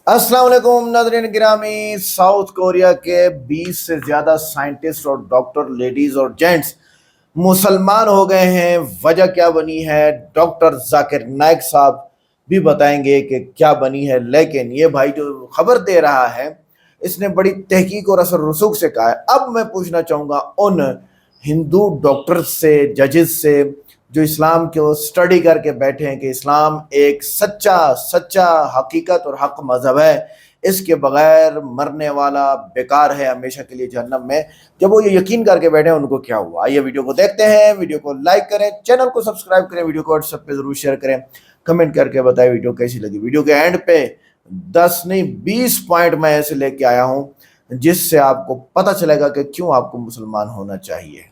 अस्सलाम वालेकुम नाज़रीन गिरामी। साउथ कोरिया के 20 से ज़्यादा साइंटिस्ट और डॉक्टर लेडीज़ और जेंट्स मुसलमान हो गए हैं। वजह क्या बनी है, डॉक्टर जाकिर नाइक साहब भी बताएंगे कि क्या बनी है। लेकिन ये भाई जो खबर दे रहा है, इसने बड़ी तहकीक और असर रसूख से कहा है। अब मैं पूछना चाहूँगा उन हिंदू डॉक्टर्स से, जजेस से, जो इस्लाम को स्टडी करके बैठे हैं कि इस्लाम एक सच्चा सच्चा हकीकत और हक मजहब है, इसके बगैर मरने वाला बेकार है, हमेशा के लिए जहन्नम में। जब वो ये यकीन करके बैठे हैं, उनको क्या हुआ? आइए वीडियो को देखते हैं। वीडियो को लाइक करें, चैनल को सब्सक्राइब करें, वीडियो को व्हाट्सएप पे जरूर शेयर करें, कमेंट करके बताएं वीडियो कैसी लगी। वीडियो के एंड पे 10 नहीं 20 पॉइंट मैं ऐसे लेके आया हूं जिससे आपको पता चलेगा कि क्यों आपको मुसलमान होना चाहिए।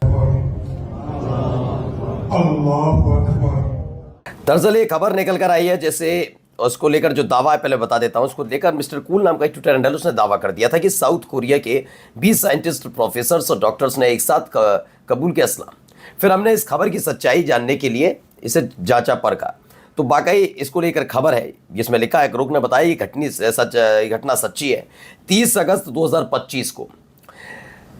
दरअसल ये खबर निकल कर आई है, जैसे उसको लेकर जो दावा है पहले बता देता हूँ। उसको लेकर मिस्टर कूल नाम का एक ट्विटर हैंडल, उसने दावा कर दिया था कि साउथ कोरिया के 20 साइंटिस्ट, प्रोफेसर्स और डॉक्टर्स ने एक साथ कबूल किया इस्लाम। फिर हमने इस खबर की सच्चाई जानने के लिए इसे जांचा परखा, तो वाकई इसको लेकर खबर है जिसमें लिखा है, रुक ने बताया ये घटना सच्ची है। 30 अगस्त 2025 को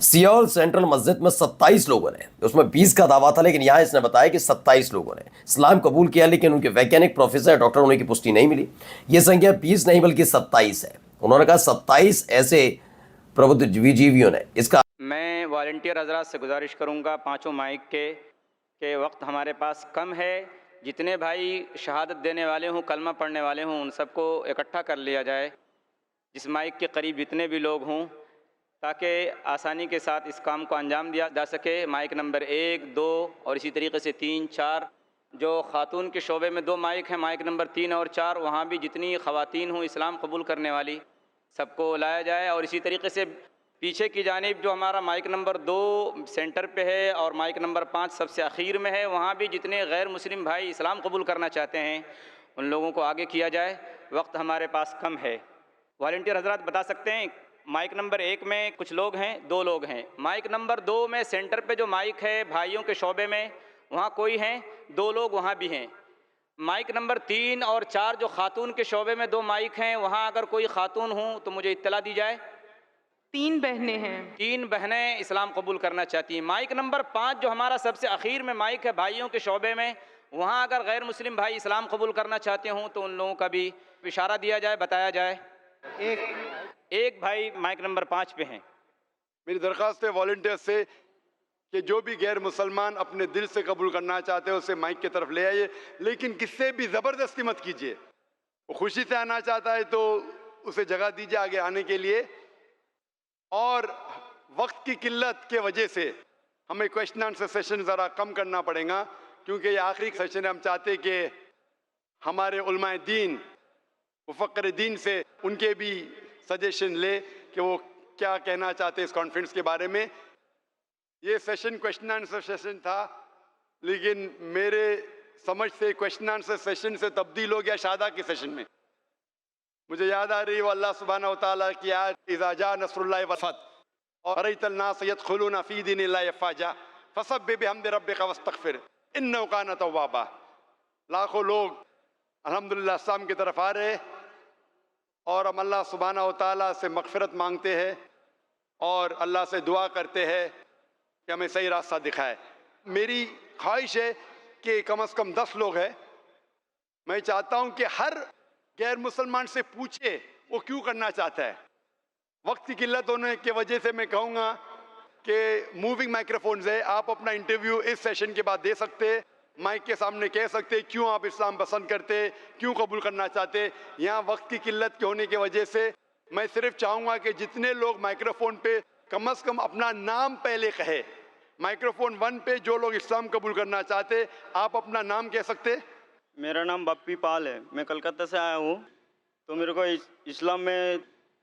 सियोल सेंट्रल मस्जिद में 27 लोगों ने, उसमें 20 का दावा था, लेकिन यहाँ इसने बताया कि 27 लोगों ने इस्लाम कबूल किया, लेकिन उनके वैज्ञानिक, प्रोफेसर, डॉक्टर होने की पुष्टि नहीं मिली। ये संख्या 20 नहीं बल्कि 27 है। उन्होंने कहा 27 ऐसे प्रबुद्धजीवियों ने इसका। मैं वॉलंटियर हजरात से गुजारिश करूंगा, पांचों माइक के वक्त हमारे पास कम है। जितने भाई शहादत देने वाले हों, कलमा पढ़ने वाले हों, उन सबको इकट्ठा कर लिया जाए, जिस माइक के करीब जितने भी लोग हों, ताकि आसानी के साथ इस काम को अंजाम दिया जा सके। माइक नंबर 1, 2 और इसी तरीके से 3, 4। जो ख़ातून के शोबे में 2 माइक हैं, माइक नंबर 3 और 4, वहाँ भी जितनी ख़वातीन हों इस्लाम कबूल करने वाली, सबको लाया जाए। और इसी तरीके से पीछे की जानिब जो हमारा माइक नंबर 2 सेंटर पे है और माइक नंबर 5 सबसे आखिर में है, वहाँ भी जितने गैर मुस्लिम भाई इस्लाम कबूल करना चाहते हैं उन लोगों को आगे किया जाए। वक्त हमारे पास कम है। वॉलंटियर हजरात बता सकते हैं, माइक नंबर 1 में कुछ लोग हैं, 2 लोग हैं। माइक नंबर 2 में सेंटर पे जो माइक है भाइयों के शोबे में, वहाँ कोई हैं, 2 लोग वहाँ भी हैं। माइक नंबर 3 और 4 जो खातून के शोबे में 2 माइक हैं, वहाँ अगर कोई खातून हो तो मुझे इत्तला दी जाए। 3 बहनें हैं। 3 बहनें इस्लाम कबूल करना चाहती हैं। माइक नंबर 5 जो हमारा सबसे आखिर में माइक है भाइयों के शोबे में, वहाँ अगर गैर मुस्लिम भाई इस्लाम कबूल करना चाहते हों तो उन लोगों का भी इशारा दिया जाए, बताया जाए। एक भाई माइक नंबर 5 पे हैं। मेरी दरख्वास्त है वॉलंटियर से कि जो भी गैर मुसलमान अपने दिल से कबूल करना चाहते हैं उसे माइक की तरफ ले आइए, लेकिन किससे भी ज़बरदस्ती मत कीजिए। वो खुशी से आना चाहता है तो उसे जगह दीजिए आगे आने के लिए। और वक्त की किल्लत के वजह से हमें क्वेश्चन आंसर सेशन ज़रा कम करना पड़ेगा, क्योंकि ये आखिरी सेशन है। हम चाहते कि हमारे उलमाए दीन, मुफक्किर दीन से उनके भी सजेशन ले कि वो क्या कहना चाहते हैं इस कॉन्फ्रेंस के बारे में। ये सेशन क्वेश्चन आंसर सेशन था, लेकिन मेरे समझ से क्वेश्चन आंसर सेशन से तब्दील हो गया शादा के सेशन में। मुझे याद आ रही है अल्लाह सुब्हानहू व तआला की आयत, इज़ा जा नस्रुल्लाहि वल फतह और रअयतन नास यदखुलूना फी दीनिल्लाहि अफ़वाजा फसब्बिह बिहम्दि रब्बिका वस्तगफिर इन्नहु काना तव्वाबा। लाखों लोग अल्हम्दुलिल्लाह इस्लाम की तरफ आ रहे और हम अल्लाह सुब्हानहू व तआला से मग़फ़िरत मांगते हैं और अल्लाह से दुआ करते हैं कि हमें सही रास्ता दिखाए। मेरी ख्वाहिश है कि कम से कम 10 लोग हैं। मैं चाहता हूं कि हर गैर मुसलमान से पूछे वो क्यों करना चाहता है। वक्त की किल्लत होने की वजह से मैं कहूँगा कि मूविंग माइक्रोफोन्स है, आप अपना इंटरव्यू इस सेशन के बाद दे सकते, माइक के सामने कह सकते क्यों आप इस्लाम पसंद करते, क्यों कबूल करना चाहते। यहाँ वक्त की किल्लत के होने की वजह से मैं सिर्फ चाहूँगा कि जितने लोग माइक्रोफोन पे कम से कम अपना नाम पहले कहे। माइक्रोफोन 1 पे जो लोग इस्लाम कबूल करना चाहते, आप अपना नाम कह सकते। मेरा नाम बप्पी पाल है, मैं कलकत्ता से आया हूँ। तो मेरे को इस्लाम में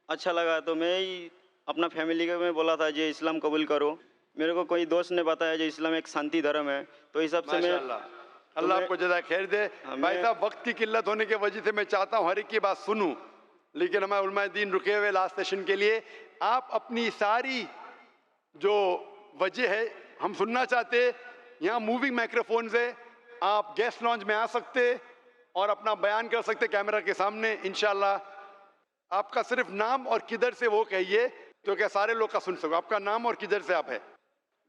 अच्छा लगा तो मैं ही अपना फैमिली को मैं बोला था जी इस्लाम कबूल करो। मेरे को कोई दोस्त ने बताया जी इस्लाम एक शांति धर्म है, तो इस हिसाब से मैं अल्लाह आपको जज़ा खैर दे। भाई साहब, वक्त की किल्लत होने की वजह से मैं चाहता हूँ हर एक की बात सुनूं, लेकिन हमारे उलमाए दीन रुके हुए लास्ट सेशन के लिए। आप अपनी सारी जो वजह है हम सुनना चाहते। यहाँ मूविंग माइक्रोफोन्स है, आप गेस्ट लॉन्च में आ सकते और अपना बयान कर सकते कैमरा के सामने। इंशाल्लाह आपका सिर्फ नाम और किधर से वो कहिए तो क्या सारे लोग का सुन सको। आपका नाम और किधर से आप है?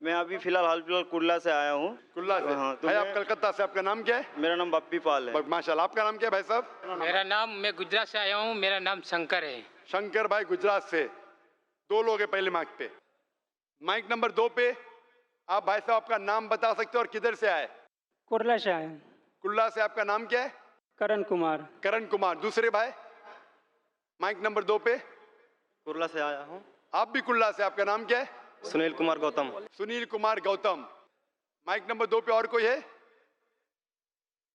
मैं अभी फिलहाल हाल फिलहाल कुल्ला से आया हूँ। कुल्ला से। हाँ, तो भाई आप मैं- कलकत्ता से, आपका नाम क्या है? मेरा नाम बप्पी पाल है। माशाल्लाह। आपका नाम क्या है भाई साहब? मेरा नाम, मैं गुजरात से आया हूँ, मेरा नाम शंकर है। शंकर भाई गुजरात से। 2 लोग हैं पहले माइक पे। माइक नंबर 2 पे आप भाई साहब अपना नाम बता सकते हो और किधर से आए? कुर्ला से आए। कुल्ला से। आपका नाम क्या है? करण कुमार। करण कुमार। दूसरे भाई माइक नंबर 2 पे। कुर्ला से आया हूँ। आप भी कुल्ला से। आपका नाम क्या है? सुनील कुमार गौतम। सुनील कुमार गौतम। माइक नंबर 2 पे और कोई है?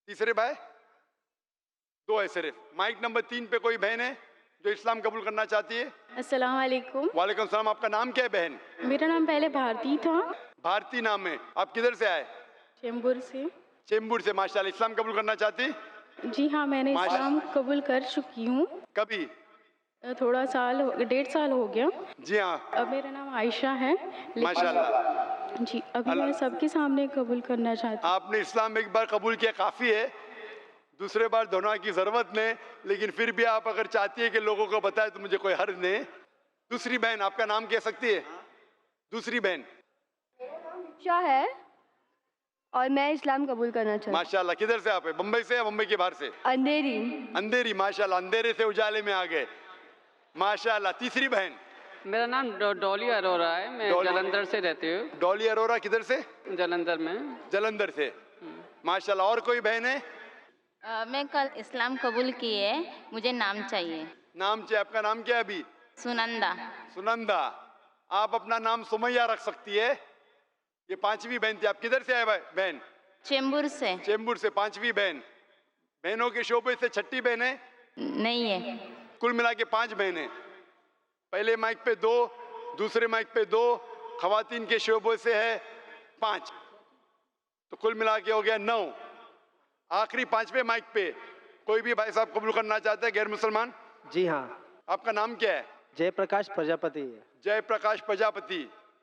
तीसरे भाई? 2 है सिर्फ। माइक नंबर 3 पे कोई बहन है जो इस्लाम कबूल करना चाहती है? अस्सलाम वालेकुम। वालेकुम सलाम। आपका नाम क्या है बहन? मेरा नाम पहले भारती था। भारती नाम है। आप किधर से आए? चेंबूर से। चेंबूर से। माशाल्लाह। इस्लाम कबूल करना चाहती? जी हाँ, मैंने माशा- इस्लाम कबूल कर चुकी हूँ। कभी? थोड़ा साल 1.5 साल हो गया। जी हाँ। अब मेरा नाम आयशा है। माशाल्लाह। जी, अभी मैं सबके सामने कबूल करना चाहती आपने इस्लाम एक बार कबूल किया काफ़ी है, दूसरे बार दोनों की ज़रूरत नहीं, लेकिन फिर भी आप अगर चाहती है कि लोगों को बताए तो मुझे कोई हर्ज नहीं। दूसरी बहन, आपका नाम कह सकती है? दूसरी बहन? क्या है और मैं इस्लाम कबूल करना चाहती माशाल्लाह। किधर से आप है? बम्बई से या मुंबई के बाहर से? हूँ। अंधेरी। अंधेरी। माशाल्लाह। अंधेरे से उजाले में आ गए। माशाल्लाह। तीसरी बहन? मेरा नाम डॉली अरोरा है, मैं डॉली। जलंधर से रहती हूँ। डॉली अरोरा। किधर से? जलंधर में। जलंधर से। माशाल्लाह। और कोई बहन है? मैं कल इस्लाम कबूल किए, मुझे नाम चाहिए। नाम चाहिए। आपका नाम क्या है अभी? सुनंदा। सुनंदा। आप अपना नाम सुमैया रख सकती है। ये 5वीं बहन थी। आप किधर से आए बहन? चेंबूर से। चेंबूर से। 5वीं बहन। बहनों के शोबे से छठी बहन है? नहीं है। कुल मिला के 5 बहनें। पहले माइक पे 2, दूसरे माइक पे 2, खवातीन के शोबों से है 5, तो कुल मिला के हो गया 9। आखिरी 5वें माइक पे कोई भी भाई साहब कबूल करना चाहते हैं गैर मुसलमान? जी हाँ। आपका नाम क्या है? जयप्रकाश प्रजापति है। जयप्रकाश प्रजापति।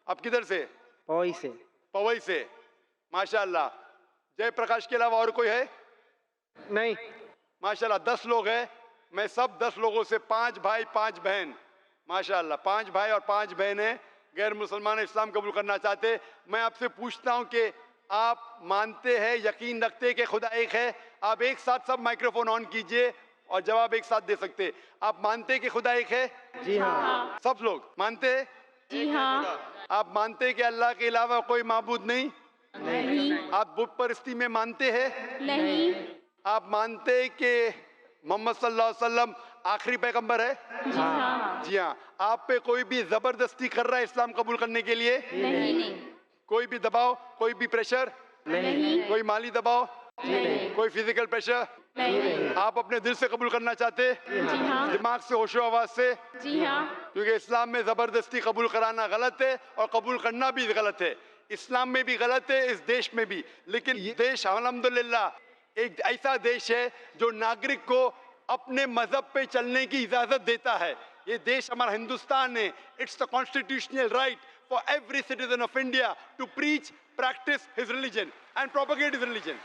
आप किधर से? पवई से। पवई से। माशाल्लाह। जयप्रकाश के अलावा और कोई है? नहीं। माशाल्लाह। 10 लोग हैं। मैं सब 10 लोगों से 5 भाई 5 बहन, माशाल्लाह 5 भाई और 5 बहनें गैर मुसलमान इस्लाम कबूल करना चाहते। मैं आपसे पूछता हूं कि आप मानते हैं, यकीन रखते हैं कि खुदा एक है? आप एक साथ सब माइक्रोफोन ऑन कीजिए और जवाब एक साथ दे सकते। आप मानते हैं कि खुदा एक है? जी हाँ। सब लोग मानते हैं? जी हाँ। आप मानते हैं कि अल्लाह के अलावा कोई माबूद नहीं? नहीं। आप बुत परस्ती में मानते हैं? नहीं। आप मानते हैं कि मोहम्मद सल्लल्लाहु अलैहि वसल्लम आखिरी पैगंबर है? जी हाँ। जी हाँ। आप पे कोई भी जबरदस्ती कर रहा है इस्लाम कबूल करने के लिए? नहीं। कोई भी दबाव, कोई भी प्रेशर? नहीं। कोई माली दबाव? नहीं। कोई फिजिकल प्रेशर? नहीं। आप अपने दिल से कबूल करना चाहते? जी हाँ। दिमाग से, होशो आवाज से? जी हाँ। क्योंकि इस्लाम में जबरदस्ती कबूल कराना गलत है और कबूल करना भी गलत है। इस्लाम में भी गलत है, इस देश में भी। लेकिन ये देश अल्हम्दुलिल्लाह एक ऐसा देश है जो नागरिक को अपने मजहब पे चलने की इजाजत देता है। ये देश हमारा हिंदुस्तान है। It's the constitutional right for every citizen of India to preach, practice his religion and propagate his religion.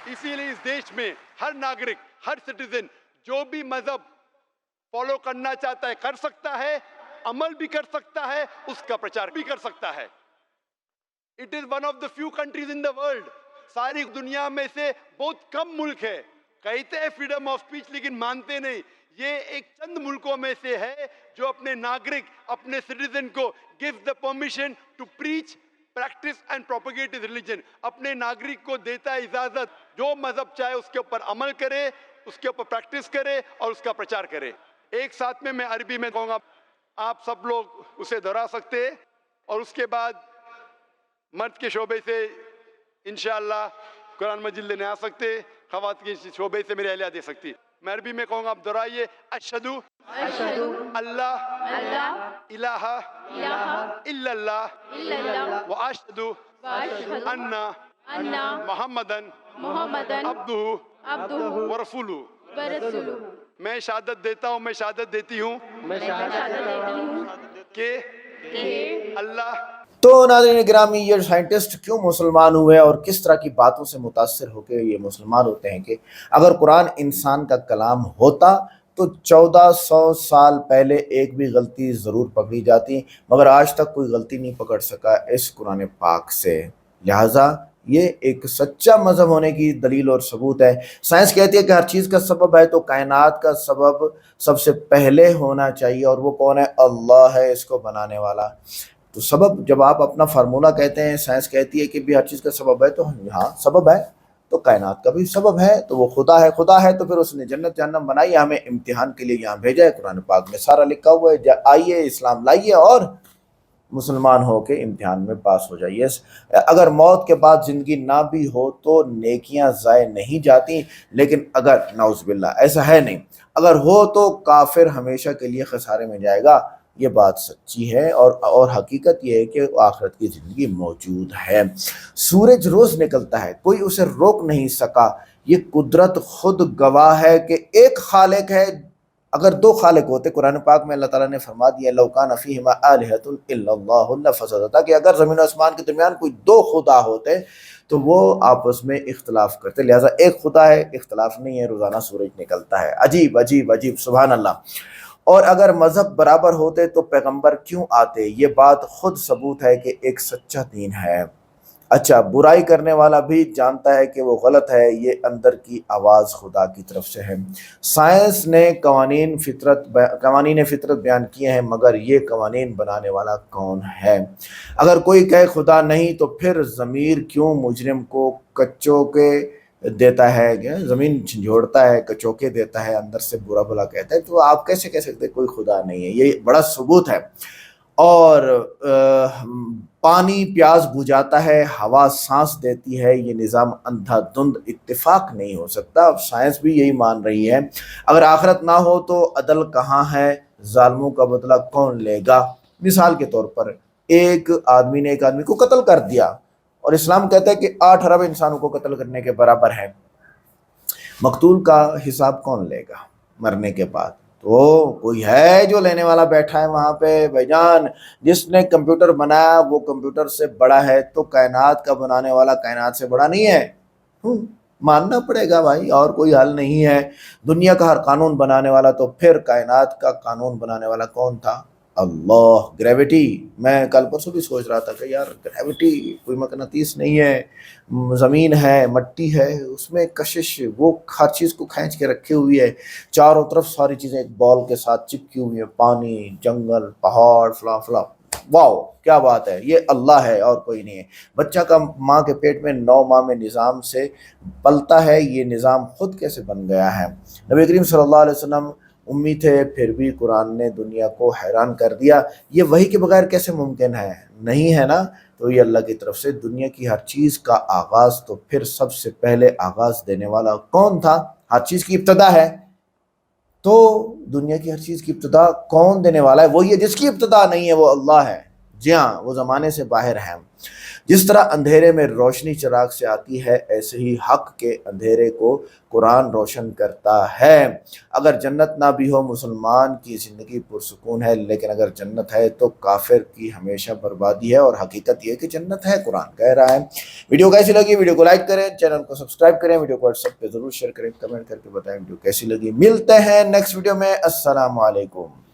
इसीलिए इस देश में हर नागरिक, हर सिटीजन जो भी मजहब फॉलो करना चाहता है कर सकता है, अमल भी कर सकता है, उसका प्रचार भी कर सकता है। It is one of the few countries in the world. सारी दुनिया में से बहुत कम मुल्क है, कहते हैं फ्रीडम ऑफ स्पीच लेकिन मानते नहीं। ये एक चंद मुल्कों में से है जो अपने नागरिक, अपने सिटीजन को give the permission to preach, practice and propagate his religion. अपने नागरिक को देता है इजाजत जो मजहब चाहे उसके ऊपर अमल करे, उसके ऊपर प्रैक्टिस करे और उसका प्रचार करे। एक साथ में मैं अरबी में कहूँगा, आप सब लोग उसे दोहरा सकते हैं और उसके बाद मर्द के शोबे से इंशाअल्लाह कुरान मजीद लेने आ सकते, खवात के शोबे से मेरी अहलिया दे सकती। मैं अरबी में कहूँगा, आप दोहराइए। अशहदु अल्लाह इलाहा इल्लल्लाह व अशहदु अन्ना मुहम्मदन अब्दुहु व रसूलुहु। मैं शहादत देता हूँ, मैं शहादत देती हूँ कि अल्लाह। तो नाज़रीन गिरामी, ये साइंटिस्ट क्यों मुसलमान हुए और किस तरह की बातों से मुतासर होकर ये मुसलमान होते हैं कि अगर कुरान इंसान का कलाम होता تو 1400 سال پہلے ایک بھی غلطی ضرور پکڑی جاتی، مگر آج تک کوئی غلطی نہیں پکڑ سکا اس قرآن پاک سے۔ لہٰذا یہ ایک سچا مذہب ہونے کی دلیل اور ثبوت ہے۔ سائنس کہتی ہے کہ ہر چیز کا سبب ہے، تو کائنات کا سبب سب سے پہلے ہونا چاہیے، اور وہ کون ہے؟ اللہ ہے اس کو بنانے والا۔ تو سبب، جب آپ اپنا فارمولہ کہتے ہیں، سائنس کہتی ہے کہ بھی ہر چیز کا سبب ہے، تو ہاں سبب ہے، تو کائنات کا بھی سبب ہے، تو وہ خدا ہے۔ خدا ہے تو پھر اس نے جنت جہنم بنائی، ہمیں امتحان کے لیے یہاں بھیجا ہے۔ قرآن پاک میں سارا لکھا ہوا ہے، آئیے اسلام لائیے اور مسلمان ہو کے امتحان میں پاس ہو جائیے۔ اگر موت کے بعد زندگی نہ بھی ہو تو نیکیاں ضائع نہیں جاتی، لیکن اگر نعوذ باللہ ایسا ہے نہیں، اگر ہو تو کافر ہمیشہ کے لیے خسارے میں جائے گا۔ یہ بات سچی ہے، اور حقیقت یہ ہے کہ آخرت کی زندگی موجود ہے۔ سورج روز نکلتا ہے، کوئی اسے روک نہیں سکا، یہ قدرت خود گواہ ہے کہ ایک خالق ہے۔ اگر دو خالق ہوتے، قرآن پاک میں اللہ تعالیٰ نے فرما دیا لو کان فیہما آلہۃ الا اللہ لفسدتا، کہ اگر زمین و آسمان کے درمیان کوئی دو خدا ہوتے تو وہ آپس میں اختلاف کرتے، لہٰذا ایک خدا ہے، اختلاف نہیں ہے، روزانہ سورج نکلتا ہے۔ عجیب عجیب عجیب، سبحان اللہ۔ اور اگر مذہب برابر ہوتے تو پیغمبر کیوں آتے؟ یہ بات خود ثبوت ہے کہ ایک سچا دین ہے۔ اچھا، برائی کرنے والا بھی جانتا ہے کہ وہ غلط ہے، یہ اندر کی آواز خدا کی طرف سے ہے۔ سائنس نے قوانین فطرت بیان کیے ہیں، مگر یہ قوانین بنانے والا کون ہے؟ اگر کوئی کہے خدا نہیں، تو پھر ضمیر کیوں مجرم کو کچوں کے دیتا ہے، زمین جھنجھوڑتا ہے، کچوکے دیتا ہے، اندر سے برا بھلا کہتا ہے؟ تو آپ کیسے کہہ سکتے کوئی خدا نہیں ہے؟ یہ بڑا ثبوت ہے۔ اور پانی پیاس بجھاتا ہے، ہوا سانس دیتی ہے، یہ نظام اندھا دھند اتفاق نہیں ہو سکتا۔ اب سائنس بھی یہی مان رہی ہے۔ اگر آخرت نہ ہو تو عدل کہاں ہے؟ ظالموں کا بدلہ کون لے گا؟ مثال کے طور پر ایک آدمی نے ایک آدمی کو قتل کر دیا، اور اسلام کہتا ہے کہ 8 ارب انسانوں کو قتل کرنے کے برابر ہے۔ مقتول کا حساب کون لے گا مرنے کے بعد؟ تو کوئی ہے جو لینے والا بیٹھا ہے وہاں پہ؟ بھائی جان، جس نے کمپیوٹر بنایا وہ کمپیوٹر سے بڑا ہے، تو کائنات کا بنانے والا کائنات سے بڑا نہیں ہے؟ ماننا پڑے گا بھائی، اور کوئی حل نہیں ہے۔ دنیا کا ہر قانون بنانے والا، تو پھر کائنات کا قانون بنانے والا کون تھا؟ اللہ۔ گریوٹی، میں کل پرسوں بھی سوچ رہا تھا کہ یار گریوٹی کوئی مقناطیس نہیں ہے، زمین ہے، مٹی ہے، اس میں کشش، وہ ہر چیز کو کھینچ کے رکھی ہوئی ہے، چاروں طرف ساری چیزیں ایک بال کے ساتھ چپکی ہوئی ہیں، پانی، جنگل، پہاڑ، فلاں فلاں۔ واو، کیا بات ہے! یہ اللہ ہے اور کوئی نہیں ہے۔ بچہ کا ماں کے پیٹ میں 9 ماہ میں نظام سے پلتا ہے، یہ نظام خود کیسے بن گیا ہے؟ نبی کریم صلی اللہ علیہ وسلم امی تھے، پھر بھی قرآن نے دنیا کو حیران کر دیا۔ یہ وحی کے بغیر کیسے ممکن ہے؟ نہیں ہے نا؟ تو یہ اللہ کی طرف سے دنیا کی ہر چیز کا آغاز، تو پھر سب سے پہلے آغاز دینے والا کون تھا؟ ہر چیز کی ابتدا ہے، تو دنیا کی ہر چیز کی ابتدا کون دینے والا ہے؟ وہی ہے جس کی ابتدا نہیں ہے، وہ اللہ ہے۔ جی ہاں، وہ زمانے سے باہر ہیں۔ جس طرح اندھیرے میں روشنی چراغ سے آتی ہے، ایسے ہی حق کے اندھیرے کو قرآن روشن کرتا ہے۔ اگر جنت نہ بھی ہو، مسلمان کی زندگی پرسکون ہے، لیکن اگر جنت ہے تو کافر کی ہمیشہ بربادی ہے، اور حقیقت یہ ہے کہ جنت ہے، قرآن کہہ رہا ہے۔ ویڈیو کیسی لگی؟ ویڈیو کو لائک کریں، چینل کو سبسکرائب کریں، ویڈیو کو واٹس ایپ پہ ضرور شیئر کریں، کمنٹ کر کے بتائیں ویڈیو کیسی لگی۔ ملتے ہیں نیکسٹ ویڈیو میں۔ السلام علیکم۔